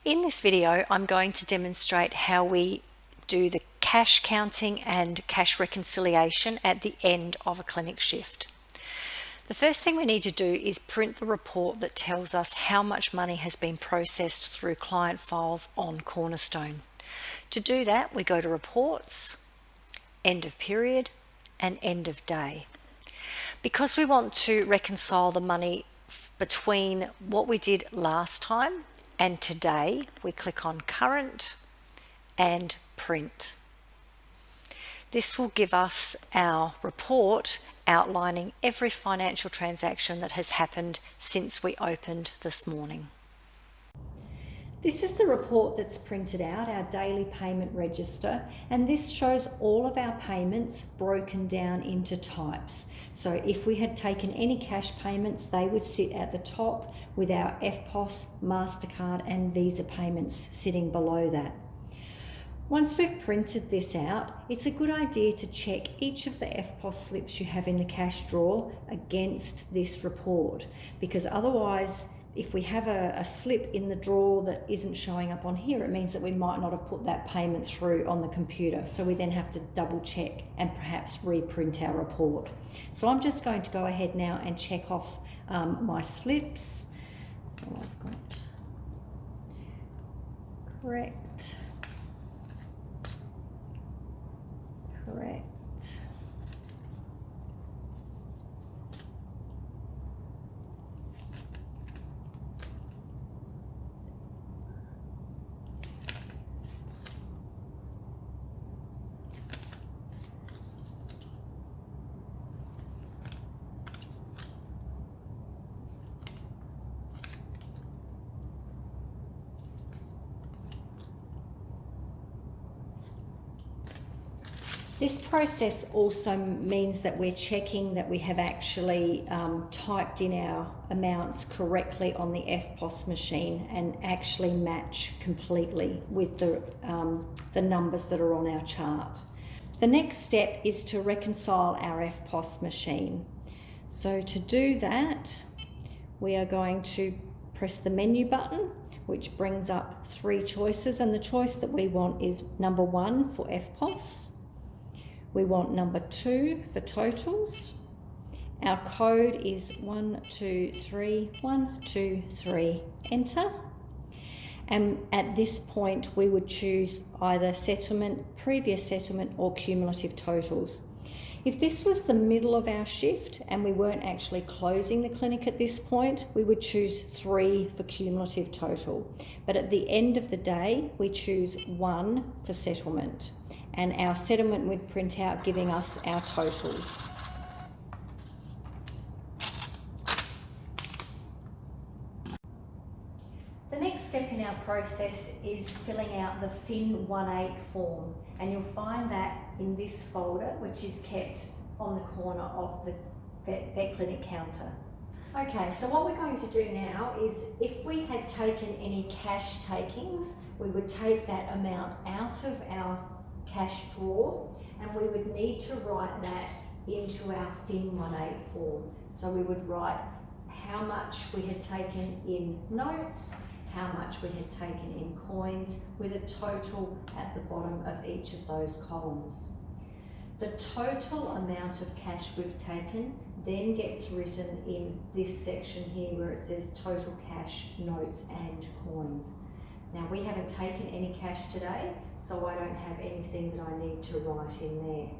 In this video, I'm going to demonstrate how we do the cash counting and cash reconciliation at the end of a clinic shift. The first thing we need to do is print the report that tells us how much money has been processed through client files on Cornerstone. To do that, we go to Reports, End of Period, and End of Day. Because we want to reconcile the money between what we did last time and today, we click on Current and Print. This will give us our report outlining every financial transaction that has happened since we opened this morning. This is the report that's printed out, our daily payment register, and this shows all of our payments broken down into types. So if we had taken any cash payments, they would sit at the top with our EFTPOS, MasterCard and Visa payments sitting below that. Once we've printed this out, it's a good idea to check each of the EFTPOS slips you have in the cash drawer against this report, because otherwise, if we have a slip in the drawer that isn't showing up on here, it means that we might not have put that payment through on the computer. So we then have to double check and perhaps reprint our report. So I'm just going to go ahead now and check off my slips. So I've got correct, correct. This process also means that we're checking that we have actually typed in our amounts correctly on the EFTPOS machine and actually match completely with the numbers that are on our chart. The next step is to reconcile our EFTPOS machine. So to do that, we are going to press the menu button, which brings up three choices, and the choice that we want is number 1 for EFTPOS. We want number 2 for totals. Our code is 123123, enter. And at this point, we would choose either settlement, previous settlement, or cumulative totals. If this was the middle of our shift and we weren't actually closing the clinic at this point, we would choose 3 for cumulative total. But at the end of the day, we choose 1 for settlement. And our settlement would print out giving us our totals. The next step in our process is filling out the FIN 18 form, and you'll find that in this folder, which is kept on the corner of the vet clinic counter. Okay, so what we're going to do now is, if we had taken any cash takings, we would take that amount out of our cash drawer, and we would need to write that into our FIN 18 form. So we would write how much we had taken in notes, how much we had taken in coins, with a total at the bottom of each of those columns. The total amount of cash we've taken then gets written in this section here where it says total cash, notes and coins. Now, we haven't taken any cash today, so I don't have anything that I need to write in there.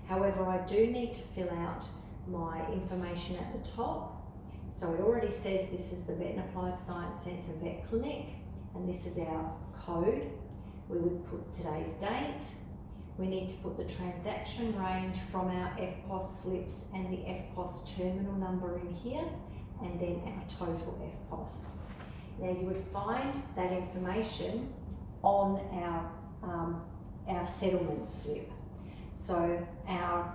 However, I do need to fill out my information at the top. So it already says this is the Vet and Applied Science Centre Vet Clinic, and this is our code. We would put today's date. We need to put the transaction range from our EFTPOS slips and the EFTPOS terminal number in here, and then our total EFTPOS. Now, you would find that information on our settlement slip. So our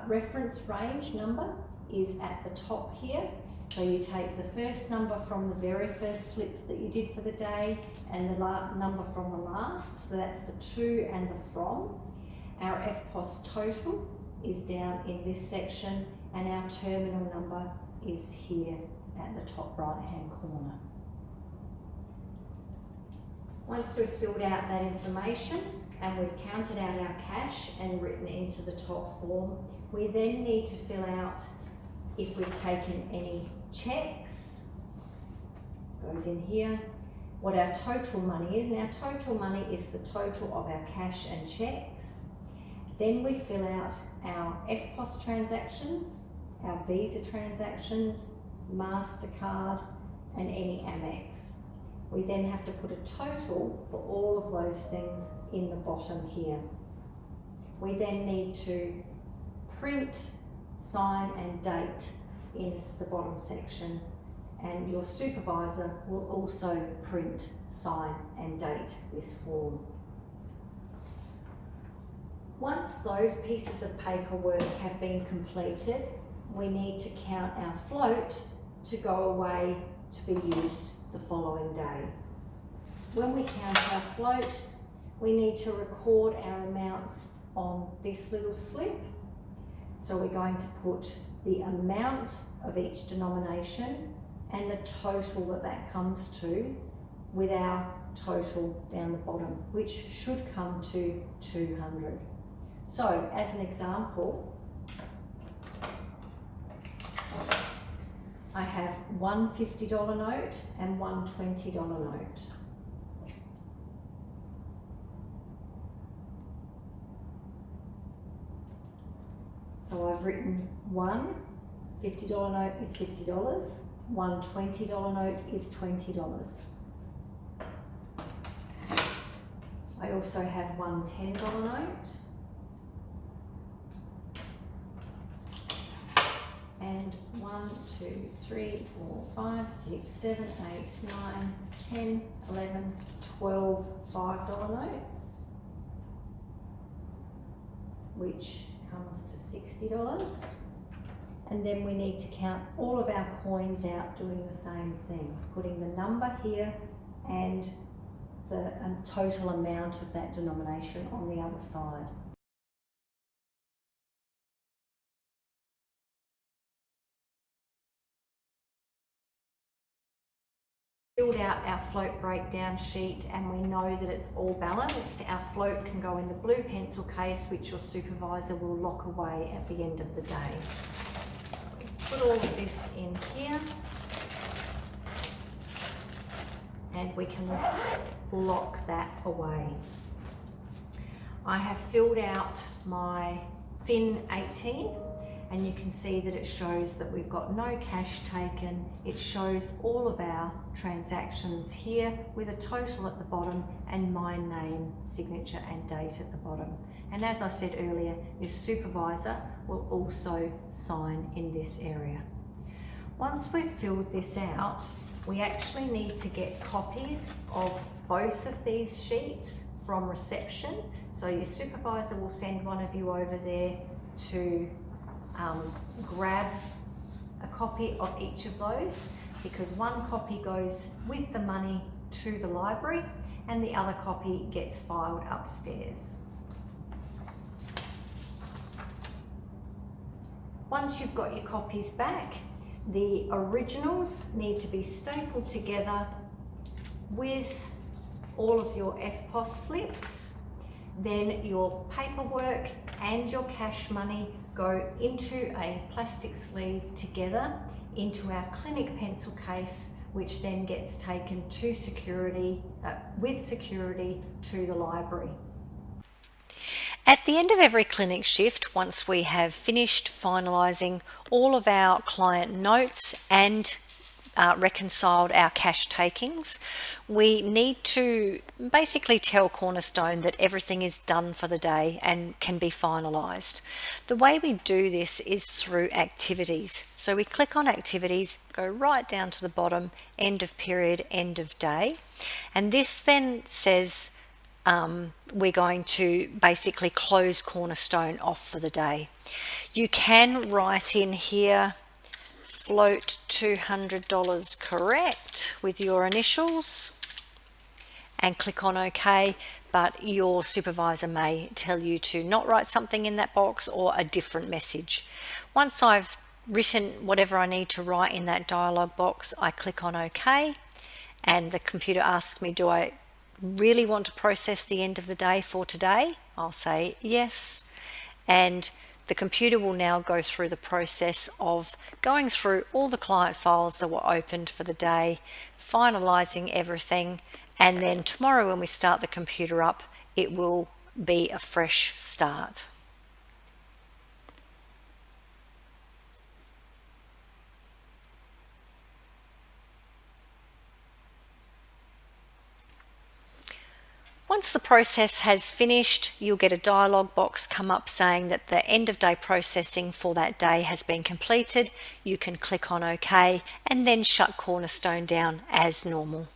reference range number is at the top here. So you take the first number from the very first slip that you did for the day and the number from the last. So that's the to and the from. Our EFTPOS total is down in this section, and our terminal number is here at the top right hand corner. Once we've filled out that information and we've counted out our cash and written into the top form, we then need to fill out if we've taken any checks, goes in here, what our total money is, and our total money is the total of our cash and checks. Then we fill out our EFTPOS transactions, our Visa transactions, MasterCard, and any Amex. We then have to put a total for all of those things in the bottom here. We then need to print, sign and date in the bottom section, and your supervisor will also print, sign and date this form. Once those pieces of paperwork have been completed, we need to count our float to go away to be used the following day. When we count our float, we need to record our amounts on this little slip. So we're going to put the amount of each denomination and the total that that comes to, with our total down the bottom, which should come to 200. So as an example, I have one $50 note and one $20 note. So I've written one $50 note is $50, one $20 note is $20. I also have one $10 note and 1, 2, 3, 4, 5, 6, 7, 8, 9, 10, 11, 12 $5 notes, which comes to $60. And then we need to count all of our coins out doing the same thing, putting the number here and the total amount of that denomination on the other side. Filled out our float breakdown sheet and we know that it's all balanced. Our float can go in the blue pencil case, which your supervisor will lock away at the end of the day. So we put all of this in here and we can lock that away. I have filled out my FIN 18 and you can see that it shows that we've got no cash taken. It shows all of our transactions here with a total at the bottom and my name, signature and date at the bottom. And as I said earlier, your supervisor will also sign in this area. Once we've filled this out, we actually need to get copies of both of these sheets from reception. So your supervisor will send one of you over there to grab a copy of each of those, because one copy goes with the money to the library and the other copy gets filed upstairs. Once you've got your copies back, the originals need to be stapled together with all of your EFTPOS slips. Then your paperwork and your cash money go into a plastic sleeve together into our clinic pencil case, which then gets taken to security, with security to the library. At the end of every clinic shift, once we have finished finalising all of our client notes and reconciled our cash takings, we need to basically tell Cornerstone that everything is done for the day and can be finalised. The way we do this is through activities. So we click on activities, go right down to the bottom, end of period, end of day, and this then says we're going to basically close Cornerstone off for the day. You can write in here float $200 correct with your initials and click on OK, but your supervisor may tell you to not write something in that box or a different message. Once I've written whatever I need to write in that dialog box, I click on OK and the computer asks me, do I really want to process the end of the day for today? I'll say yes. And the computer will now go through the process of going through all the client files that were opened for the day, finalizing everything, and then tomorrow when we start the computer up, it will be a fresh start. Once the process has finished, you'll get a dialog box come up saying that the end of day processing for that day has been completed. You can click on OK and then shut Cornerstone down as normal.